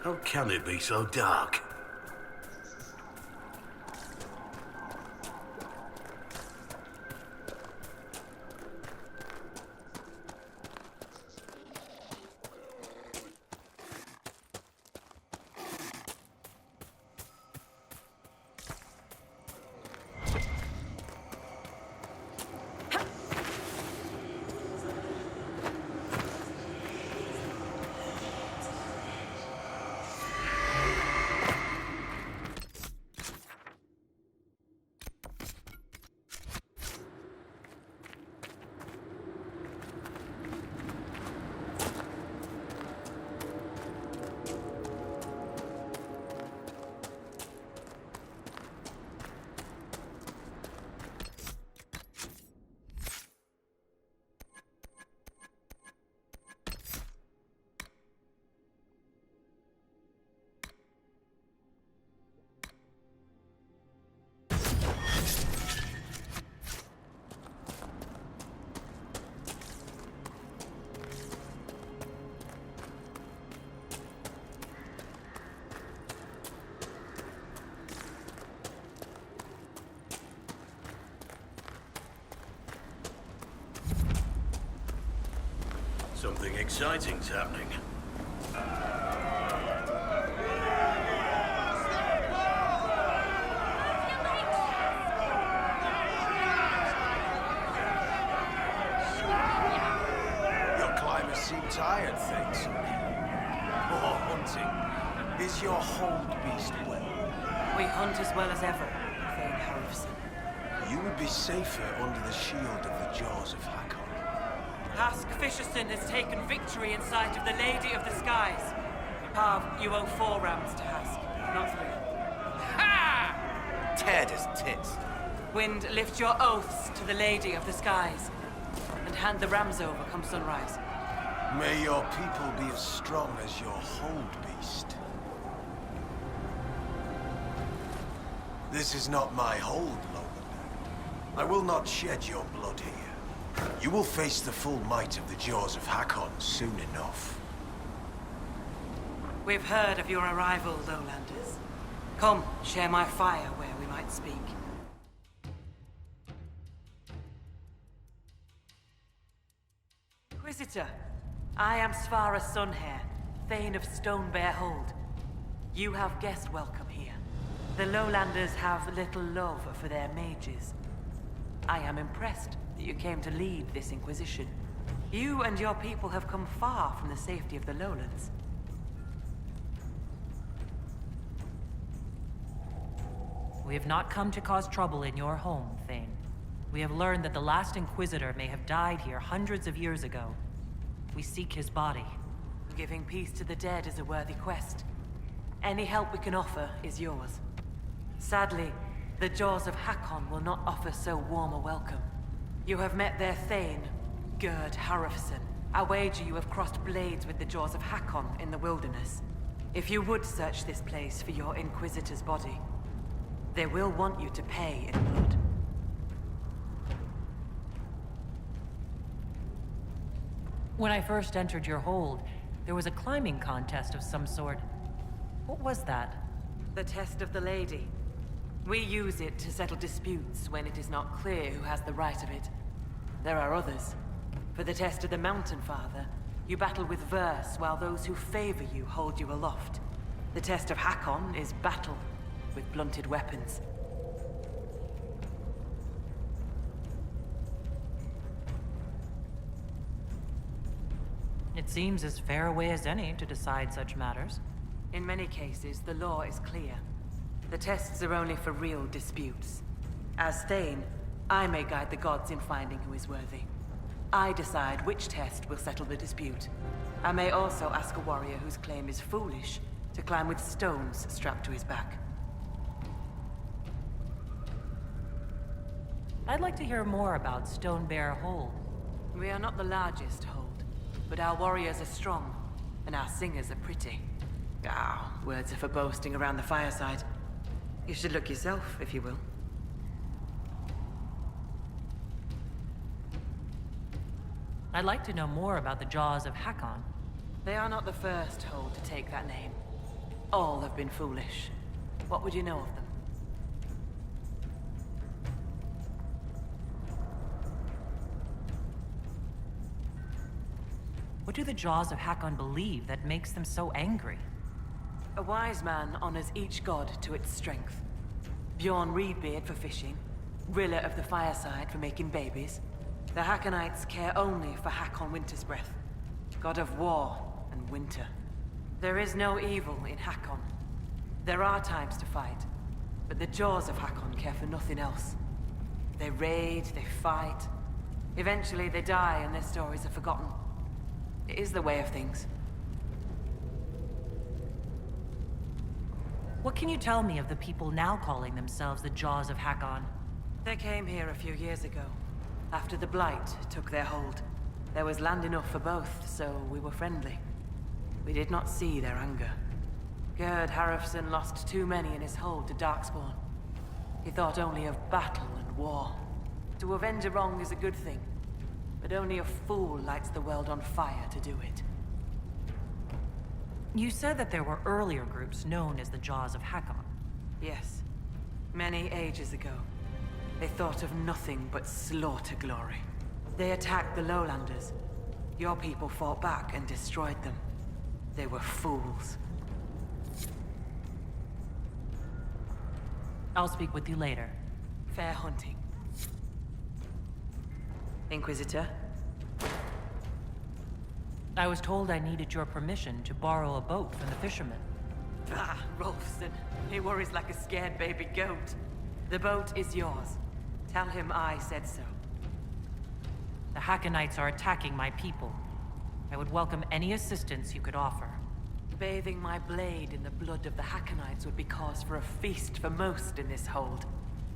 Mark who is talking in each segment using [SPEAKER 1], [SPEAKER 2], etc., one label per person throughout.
[SPEAKER 1] How can it be so dark? Something exciting's happening.
[SPEAKER 2] Your climbers seem tired, thanks. Oh, hunting. Is your hold beast well?
[SPEAKER 3] We hunt as well as ever, Thane Harrison.
[SPEAKER 2] You would be safer under the shield of the jaws of Hakkon.
[SPEAKER 3] Hask Fisherson has taken victory in sight of the Lady of the Skies. Parv, you owe 4 rams to Hask, not 3.
[SPEAKER 4] Ha! Tear his tits.
[SPEAKER 3] Wind, lift your oaths to the Lady of the Skies, and hand the rams over come sunrise.
[SPEAKER 2] May your people be as strong as your hold beast. This is not my hold, Logan. I will not shed your blood here. You will face the full might of the jaws of Hakkon soon enough.
[SPEAKER 3] We've heard of your arrival, Lowlanders. Come, share my fire where we might speak. Inquisitor, I am Svara Sunhair, Thane of Stonebear Hold. You have guest welcome here. The Lowlanders have little love for their mages. I am impressed that you came to lead this Inquisition. You and your people have come far from the safety of the Lowlands.
[SPEAKER 5] We have not come to cause trouble in your home, Thane. We have learned that the last Inquisitor may have died here hundreds of years ago. We seek his body.
[SPEAKER 3] Giving peace to the dead is a worthy quest. Any help we can offer is yours. Sadly, the jaws of Hakkon will not offer so warm a welcome. You have met their Thane, Gerd Harrison. I wager you have crossed blades with the jaws of Hakkon in the wilderness. If you would search this place for your Inquisitor's body, they will want you to pay in blood.
[SPEAKER 5] When I first entered your hold, there was a climbing contest of some sort. What was that?
[SPEAKER 3] The test of the Lady. We use it to settle disputes when it is not clear who has the right of it. There are others. For the test of the Mountain Father, you battle with verse while those who favor you hold you aloft. The test of Hakkon is battle with blunted weapons.
[SPEAKER 5] It seems as fair a way as any to decide such matters.
[SPEAKER 3] In many cases, the law is clear. The tests are only for real disputes. As Thane, I may guide the gods in finding who is worthy. I decide which test will settle the dispute. I may also ask a warrior whose claim is foolish to climb with stones strapped to his back.
[SPEAKER 5] I'd like to hear more about Stonebear Hold.
[SPEAKER 3] We are not the largest hold, but our warriors are strong, and our singers are pretty. Ah, words are for boasting around the fireside. You should look yourself, if you will.
[SPEAKER 5] I'd like to know more about the Jaws of Hakkon.
[SPEAKER 3] They are not the first hold to take that name. All have been foolish. What would you know of them?
[SPEAKER 5] What do the Jaws of Hakkon believe that makes them so angry?
[SPEAKER 3] A wise man honors each god to its strength. Bjorn Reedbeard for fishing, Rilla of the Fireside for making babies. The Hakkonites care only for Hakkon Wintersbreath, god of war and winter. There is no evil in Hakkon. There are times to fight, but the Jaws of Hakkon care for nothing else. They raid, they fight. Eventually they die and their stories are forgotten. It is the way of things.
[SPEAKER 5] What can you tell me of the people now calling themselves the Jaws of Hakkon?
[SPEAKER 3] They came here a few years ago, after the Blight took their hold. There was land enough for both, so we were friendly. We did not see their anger. Gerd Harrofson lost too many in his hold to Darkspawn. He thought only of battle and war. To avenge a wrong is a good thing, but only a fool lights the world on fire to do it.
[SPEAKER 5] You said that there were earlier groups known as the Jaws of Hakkon.
[SPEAKER 3] Yes, many ages ago. They thought of nothing but slaughter glory. They attacked the Lowlanders. Your people fought back and destroyed them. They were fools.
[SPEAKER 5] I'll speak with you later.
[SPEAKER 3] Fair hunting. Inquisitor?
[SPEAKER 5] I was told I needed your permission to borrow a boat from the fishermen.
[SPEAKER 3] Ah, Rolfson. He worries like a scared baby goat. The boat is yours. Tell him I said so.
[SPEAKER 5] The Hakkonites are attacking my people. I would welcome any assistance you could offer.
[SPEAKER 3] Bathing my blade in the blood of the Hakkonites would be cause for a feast for most in this hold.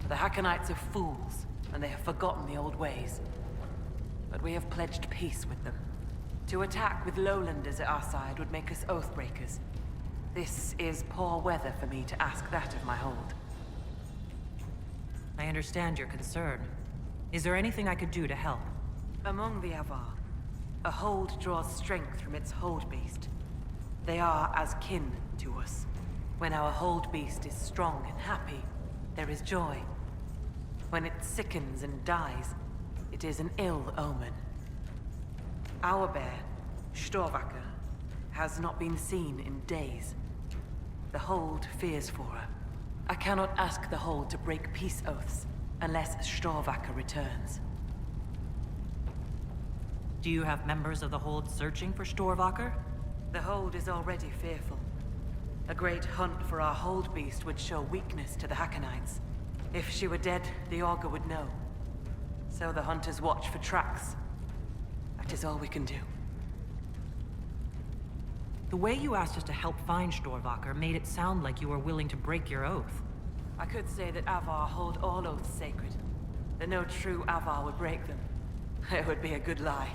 [SPEAKER 3] The Hakkonites are fools, and they have forgotten the old ways. But we have pledged peace with them. To attack with Lowlanders at our side would make us Oathbreakers. This is poor weather for me to ask that of my hold.
[SPEAKER 5] I understand your concern. Is there anything I could do to help?
[SPEAKER 3] Among the Avvar, a hold draws strength from its hold beast. They are as kin to us. When our hold beast is strong and happy, there is joy. When it sickens and dies, it is an ill omen. Our bear, Storvacker, has not been seen in days. The hold fears for her. I cannot ask the hold to break peace oaths unless Storvacker returns.
[SPEAKER 5] Do you have members of the hold searching for Storvacker?
[SPEAKER 3] The hold is already fearful. A great hunt for our hold beast would show weakness to the Hakkonites. If she were dead, the Augur would know. So the hunters watch for tracks. That is all we can do.
[SPEAKER 5] The way you asked us to help find Storvacker made it sound like you were willing to break your oath.
[SPEAKER 3] I could say that Avvar hold all oaths sacred. That no true Avvar would break them. It would be a good lie.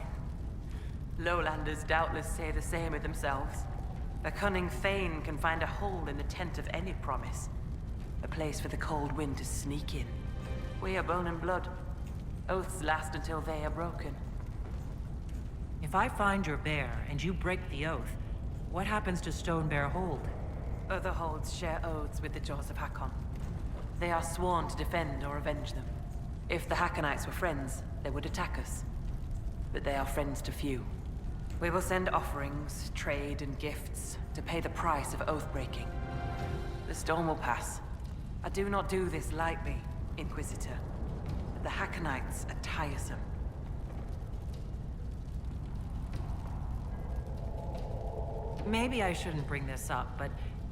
[SPEAKER 3] Lowlanders doubtless say the same of themselves. A cunning Thane can find a hole in the tent of any promise. A place for the cold wind to sneak in. We are bone and blood. Oaths last until they are broken.
[SPEAKER 5] If I find your bear and you break the oath, what happens to Stone Bear Hold?
[SPEAKER 3] Other holds share oaths with the Jaws of Hakkon. They are sworn to defend or avenge them. If the Hakkonites were friends, they would attack us. But they are friends to few. We will send offerings, trade, and gifts to pay the price of oath-breaking. The storm will pass. I do not do this lightly, Inquisitor. But the Hakkonites are tiresome.
[SPEAKER 5] Maybe I shouldn't bring this up, but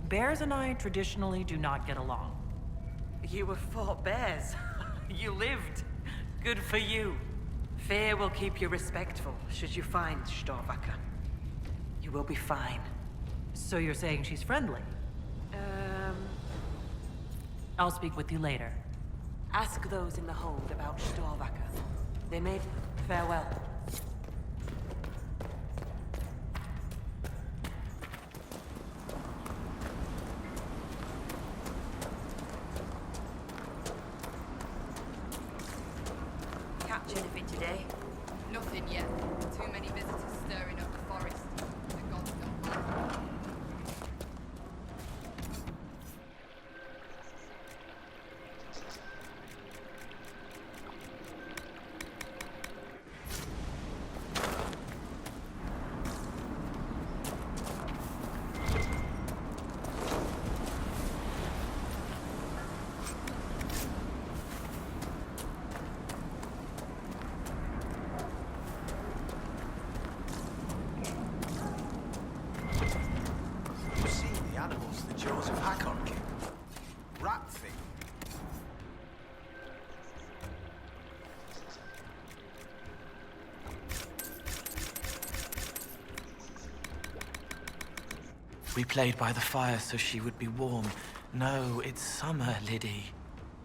[SPEAKER 5] bears and I traditionally do not get along.
[SPEAKER 3] You have fought bears. You lived. Good for you. Fear will keep you respectful should you find Storvacker. You will be fine.
[SPEAKER 5] So you're saying she's friendly? I'll speak with you later.
[SPEAKER 3] Ask those in the hold about Storvacker. They may... Farewell.
[SPEAKER 6] Catch anything today?
[SPEAKER 7] Nothing yet. Too many visitors stirring up the forest. The gods don't like it.
[SPEAKER 8] We played by the fire so she would be warm. No, it's summer, Liddy.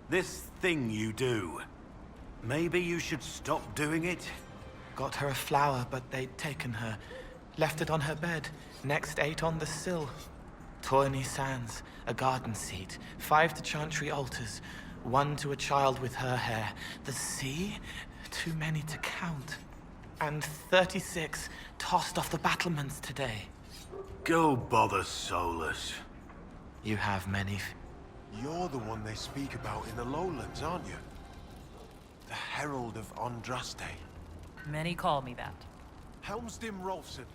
[SPEAKER 1] This thing you do. Maybe you should stop doing it?
[SPEAKER 8] Got her a flower, but they'd taken her. Left it on her bed. Next ate on the sill. Tawny sands, a garden seat, 5 to chantry altars, 1 to a child with her hair. The sea? Too many to count. And 36 tossed off the battlements today.
[SPEAKER 1] Go bother Solus.
[SPEAKER 8] You have many.
[SPEAKER 2] You're the one they speak about in the lowlands, aren't you? The Herald of Andraste.
[SPEAKER 5] Many call me that.
[SPEAKER 2] Helmsdim Rolfson.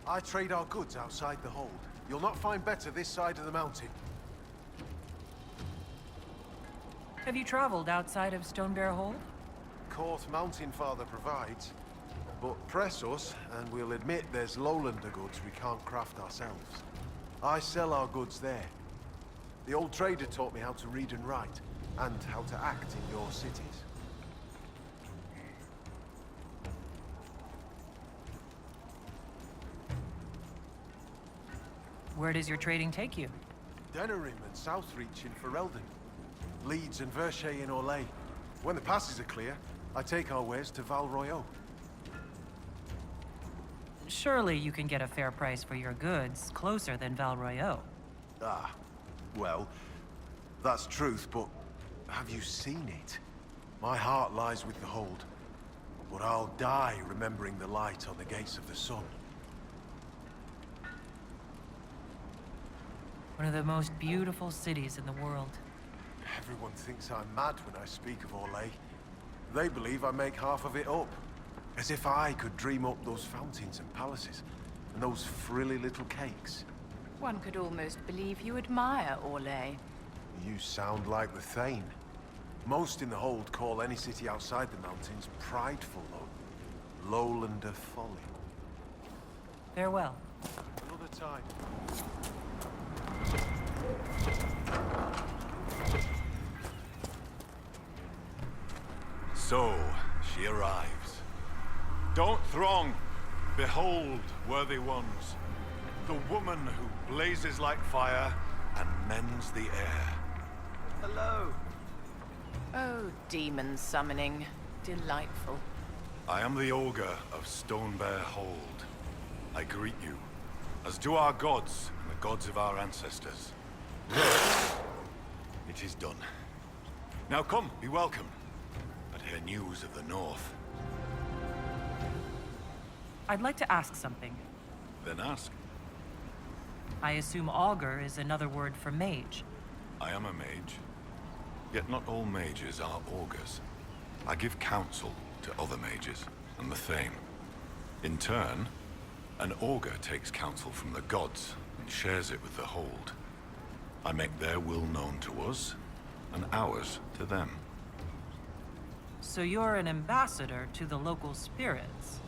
[SPEAKER 2] I trade our goods outside the hold. You'll not find better this side of the mountain.
[SPEAKER 5] Have you traveled outside of Stonebear Hold?
[SPEAKER 2] Court Mountain Father provides. But press us, and we'll admit there's lowlander goods we can't craft ourselves. I sell our goods there. The old trader taught me how to read and write, and how to act in your cities.
[SPEAKER 5] Where does your trading take you?
[SPEAKER 2] Denerim and Southreach in Ferelden. Leeds and Verchet in Orlais. When the passes are clear, I take our wares to Val Royeaux.
[SPEAKER 5] Surely you can get a fair price for your goods closer than Val Royeaux.
[SPEAKER 2] Ah, well, that's truth, but have you seen it? My heart lies with the hold, but I'll die remembering the light on the gates of the sun.
[SPEAKER 5] One of the most beautiful cities in the world.
[SPEAKER 2] Everyone thinks I'm mad when I speak of Orlais. They believe I make half of it up. As if I could dream up those fountains and palaces, and those frilly little cakes.
[SPEAKER 6] One could almost believe you admire Orlais.
[SPEAKER 2] You sound like the Thane. Most in the hold call any city outside the mountains prideful, though. Lowlander folly.
[SPEAKER 5] Farewell.
[SPEAKER 2] Another time.
[SPEAKER 9] So, she arrives. Don't throng. Behold, worthy ones, the woman who blazes like fire and mends the air.
[SPEAKER 2] Hello.
[SPEAKER 6] Oh, demon summoning. Delightful.
[SPEAKER 9] I am the Ogre of Stonebear Hold. I greet you, as do our gods and the gods of our ancestors. It is done. Now come, be welcome, and hear news of the North.
[SPEAKER 5] I'd like to ask something.
[SPEAKER 9] Then ask.
[SPEAKER 5] I assume augur is another word for mage.
[SPEAKER 9] I am a mage. Yet not all mages are augurs. I give counsel to other mages and the Thane. In turn, an augur takes counsel from the gods and shares it with the Hold. I make their will known to us, and ours to them.
[SPEAKER 5] So you're an ambassador to the local spirits?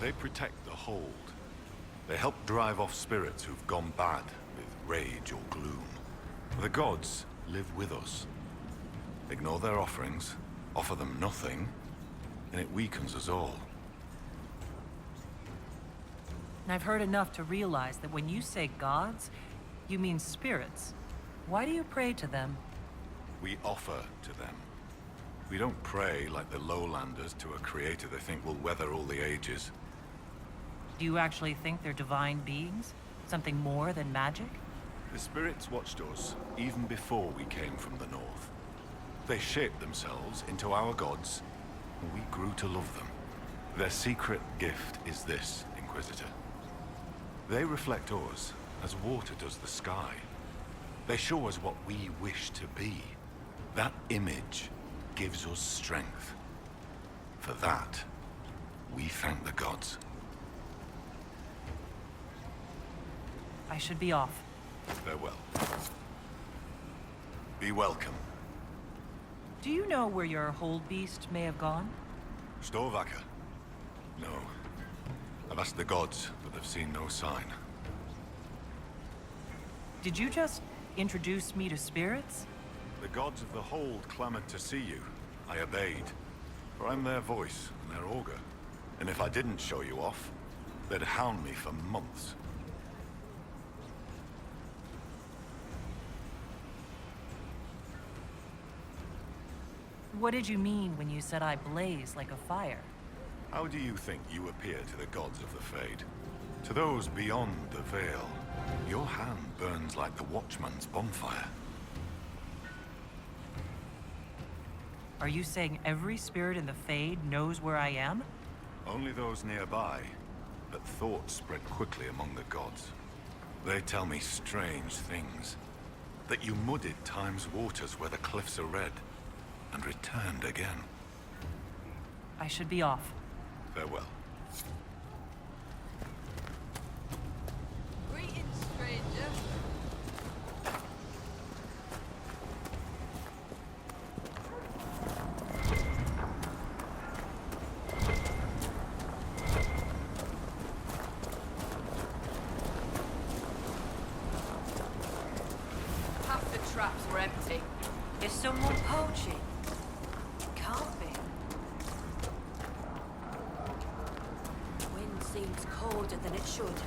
[SPEAKER 9] They protect the Hold. They help drive off spirits who've gone bad with rage or gloom. The gods live with us. Ignore their offerings, offer them nothing, and it weakens us all.
[SPEAKER 5] I've heard enough to realize that when you say gods, you mean spirits. Why do you pray to them?
[SPEAKER 9] We offer to them. We don't pray like the lowlanders to a creator they think will weather all the ages.
[SPEAKER 5] Do you actually think they're divine beings? Something more than magic?
[SPEAKER 9] The spirits watched us even before we came from the north. They shaped themselves into our gods, and we grew to love them. Their secret gift is this, Inquisitor. They reflect us as water does the sky. They show us what we wish to be. That image gives us strength. For that, we thank the gods.
[SPEAKER 5] I should be off.
[SPEAKER 9] Farewell. Be welcome.
[SPEAKER 5] Do you know where your hold beast may have gone?
[SPEAKER 9] Storvacker? No. I've asked the gods, but they've seen no sign.
[SPEAKER 5] Did you just introduce me to spirits?
[SPEAKER 9] The gods of the Hold clamored to see you. I obeyed. For I'm their voice and their augur. And if I didn't show you off, they'd hound me for months.
[SPEAKER 5] What did you mean when you said I blaze like a fire?
[SPEAKER 9] How do you think you appear to the gods of the Fade? To those beyond the veil, your hand burns like the Watchman's bonfire.
[SPEAKER 5] Are you saying every spirit in the Fade knows where I am?
[SPEAKER 9] Only those nearby, but thoughts spread quickly among the gods. They tell me strange things. That you muddied Time's waters where the cliffs are red, and returned again.
[SPEAKER 5] I should be off.
[SPEAKER 9] Farewell.
[SPEAKER 7] Greetings, stranger. Half the traps were empty.
[SPEAKER 3] Is someone poaching? Can't be. Wind seems colder than it should.